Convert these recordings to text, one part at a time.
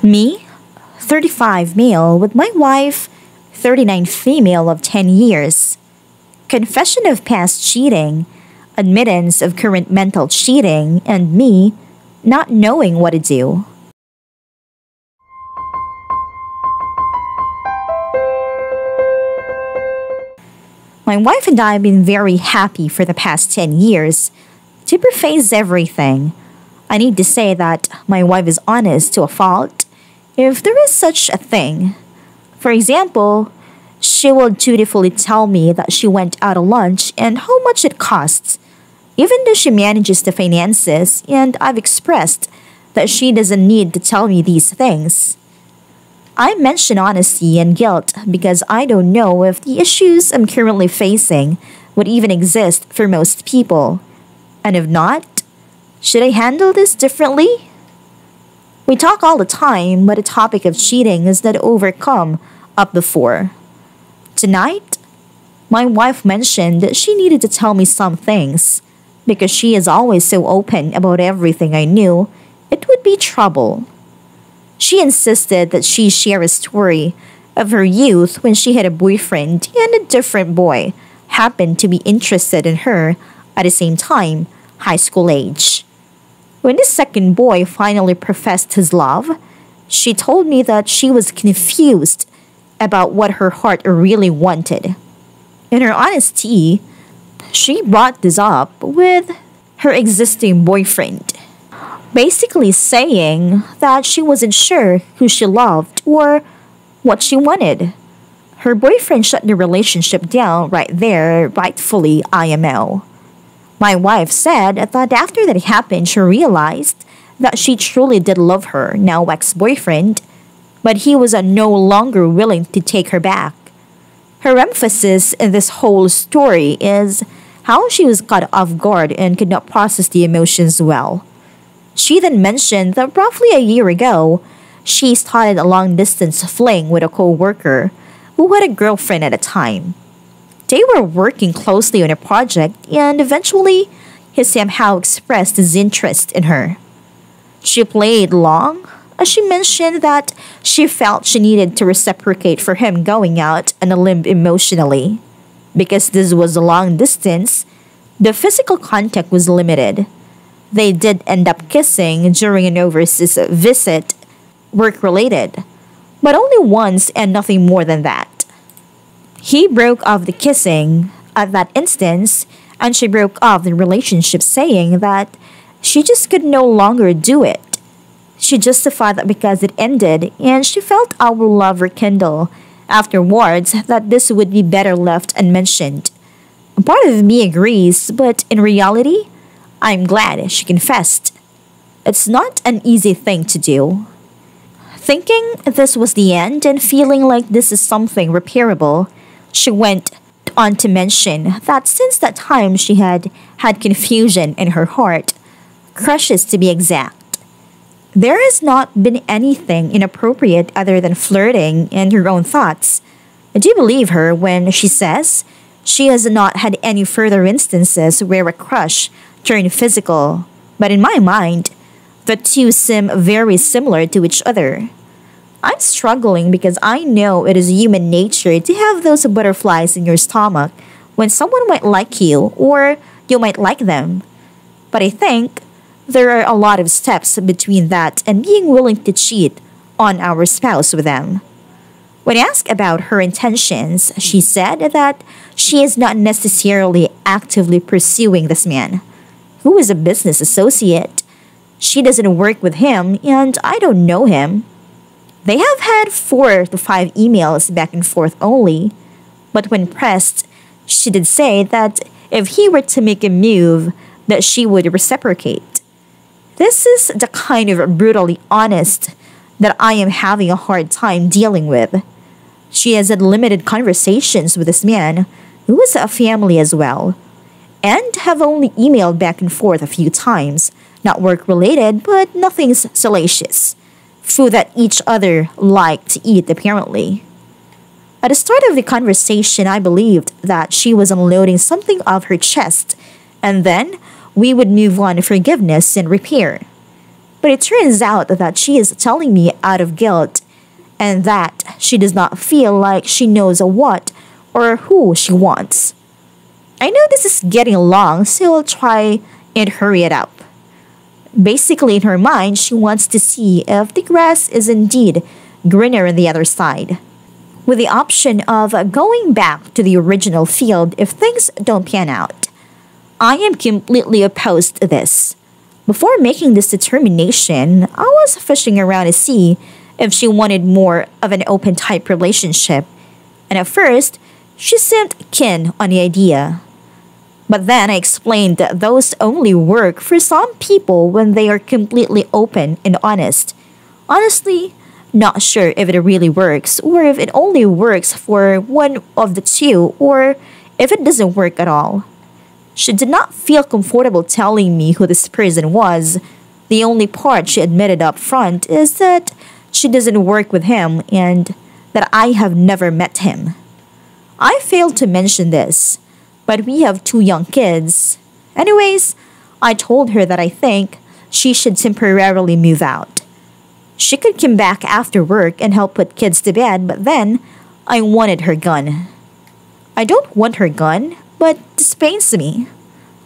Me, 35 male with my wife, 39 female of 10 years. Confession of past cheating, admittance of current mental cheating, and me not knowing what to do. My wife and I have been very happy for the past 10 years. To preface everything, I need to say that my wife is honest to a fault, if there is such a thing. For example, she will dutifully tell me that she went out to lunch and how much it costs, even though she manages the finances, and I've expressed that she doesn't need to tell me these things. I mention honesty and guilt because I don't know if the issues I'm currently facing would even exist for most people. And if not, should I handle this differently? We talk all the time, but the topic of cheating is not overcome up before. Tonight, my wife mentioned that she needed to tell me some things because she is always so open about everything I knew. It would be trouble. She insisted that she share a story of her youth when she had a boyfriend and a different boy happened to be interested in her at the same time, high school age. When the second boy finally professed his love, she told me that she was confused about what her heart really wanted. In her honesty, she brought this up with her existing boyfriend, basically saying that she wasn't sure who she loved or what she wanted. Her boyfriend shut the relationship down right there, rightfully IMO. My wife said that after that happened, she realized that she truly did love her now ex-boyfriend, but he was no longer willing to take her back. Her emphasis in this whole story is how she was caught off guard and could not process the emotions well. She then mentioned that roughly a year ago, she started a long-distance fling with a co-worker who had a girlfriend at the time. They were working closely on a project and eventually he somehow expressed his interest in her. She played along as she mentioned that she felt she needed to reciprocate for him going out on a limb emotionally. Because this was a long distance, the physical contact was limited. They did end up kissing during an overseas visit, work-related, but only once and nothing more than that. He broke off the kissing at that instance, and she broke off the relationship saying that she just could no longer do it. She justified that because it ended and she felt our love rekindle afterwards that this would be better left unmentioned. Part of me agrees, but in reality, I'm glad she confessed. It's not an easy thing to do. Thinking this was the end and feeling like this is something repairable, she went on to mention that since that time she had had confusion in her heart, crushes to be exact. There has not been anything inappropriate other than flirting and her own thoughts. I do believe her when she says she has not had any further instances where a crush turned physical, but in my mind, the two seem very similar to each other. I'm struggling because I know it is human nature to have those butterflies in your stomach when someone might like you or you might like them. But I think there are a lot of steps between that and being willing to cheat on our spouse with them. When asked about her intentions, she said that she is not necessarily actively pursuing this man, who is a business associate. She doesn't work with him and I don't know him. They have had 4 to 5 emails back and forth only, but when pressed, she did say that if he were to make a move, that she would reciprocate. This is the kind of brutally honest that I am having a hard time dealing with. She has had limited conversations with this man, who is a family as well, and have only emailed back and forth a few times, not work-related, but nothing salacious. Food that each other liked to eat, apparently. At the start of the conversation, I believed that she was unloading something off her chest, and then we would move on to forgiveness and repair. But it turns out that she is telling me out of guilt and that she does not feel like she knows what or who she wants. I know this is getting long, so I'll try and hurry it up. Basically, in her mind, she wants to see if the grass is indeed greener on the other side, with the option of going back to the original field if things don't pan out. I am completely opposed to this. Before making this determination, I was fishing around to see if she wanted more of an open type relationship, and at first, she seemed keen on the idea. But then I explained that those only work for some people when they are completely open and honest. Honestly, not sure if it really works or if it only works for one of the two or if it doesn't work at all. She did not feel comfortable telling me who this person was. The only part she admitted up front is that she doesn't work with him and that I have never met him. I failed to mention this, but we have 2 young kids. Anyways, I told her that I think she should temporarily move out. She could come back after work and help put kids to bed, but then I wanted her gun. I don't want her gun, but this pains me.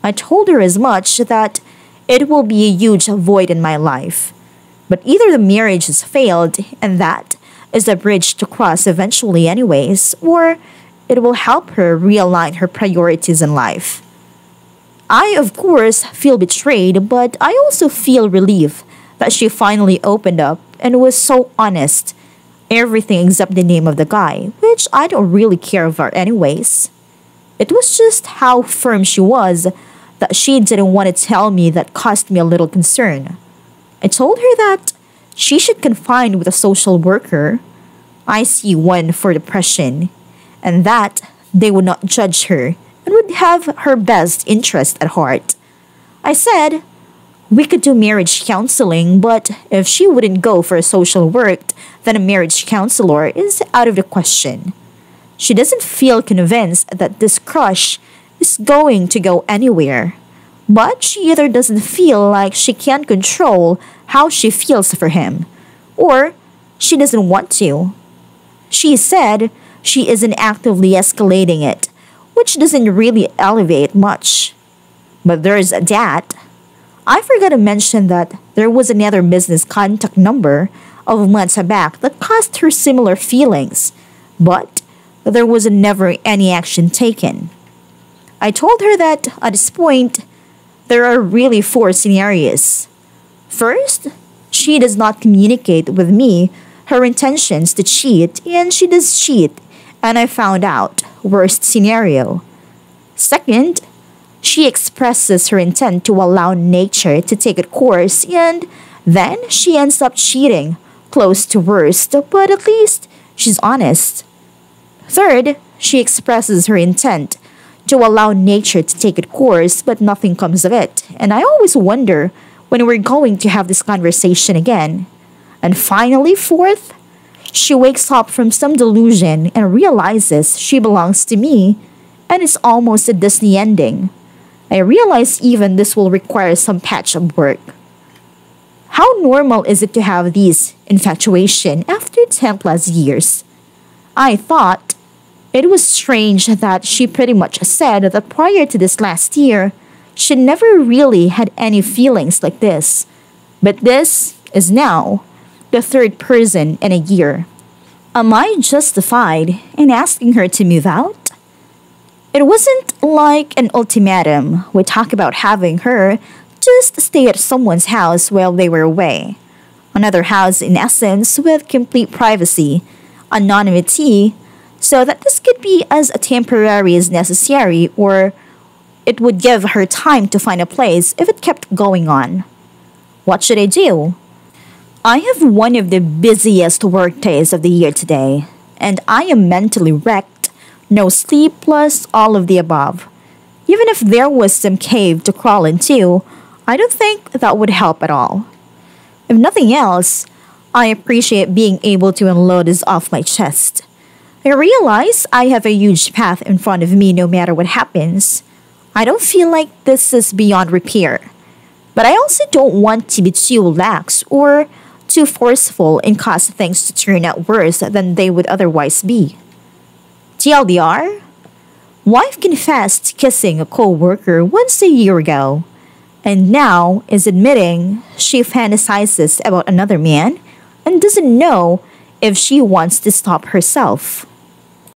I told her as much that it will be a huge void in my life. But either the marriage has failed, and that is a bridge to cross eventually anyways, or it will help her realign her priorities in life. I, of course, feel betrayed, but I also feel relief that she finally opened up and was so honest. Everything except the name of the guy, which I don't really care about anyways. It was just how firm she was that she didn't want to tell me that caused me a little concern. I told her that she should confide with a social worker. I see one for depression, and that they would not judge her and would have her best interest at heart. I said, we could do marriage counseling, but if she wouldn't go for a social work, then a marriage counselor is out of the question. She doesn't feel convinced that this crush is going to go anywhere, but she either doesn't feel like she can control how she feels for him, or she doesn't want to. She said she isn't actively escalating it, which doesn't really elevate much. But there's that. I forgot to mention that there was another business contact number of months back that caused her similar feelings, but there was never any action taken. I told her that at this point, there are really 4 scenarios. First, she does not communicate with me her intentions to cheat, and she does cheat, and I found out. Worst scenario. Second, she expresses her intent to allow nature to take its course, and then she ends up cheating. Close to worst, but at least she's honest. Third, she expresses her intent to allow nature to take its course, but nothing comes of it. And I always wonder when we're going to have this conversation again. And finally, fourth, she wakes up from some delusion and realizes she belongs to me, and it's almost a Disney ending. I realize even this will require some patch-up work. How normal is it to have these infatuation after 10 plus years? I thought it was strange that she pretty much said that prior to this last year, she never really had any feelings like this. But this is now the 3rd person in a year. Am I justified in asking her to move out? It wasn't like an ultimatum. We talked about having her just stay at someone's house while they were away. Another house in essence with complete privacy, anonymity, so that this could be as temporary as necessary, or it would give her time to find a place if it kept going on. What should I do? I have one of the busiest work days of the year today, and I am mentally wrecked, no sleep plus all of the above. Even if there was some cave to crawl into, I don't think that would help at all. If nothing else, I appreciate being able to unload this off my chest. I realize I have a huge path in front of me no matter what happens. I don't feel like this is beyond repair. But I also don't want to be too lax or too forceful and cause things to turn out worse than they would otherwise be. TLDR, wife confessed kissing a co-worker once a year ago and now is admitting she fantasizes about another man and doesn't know if she wants to stop herself.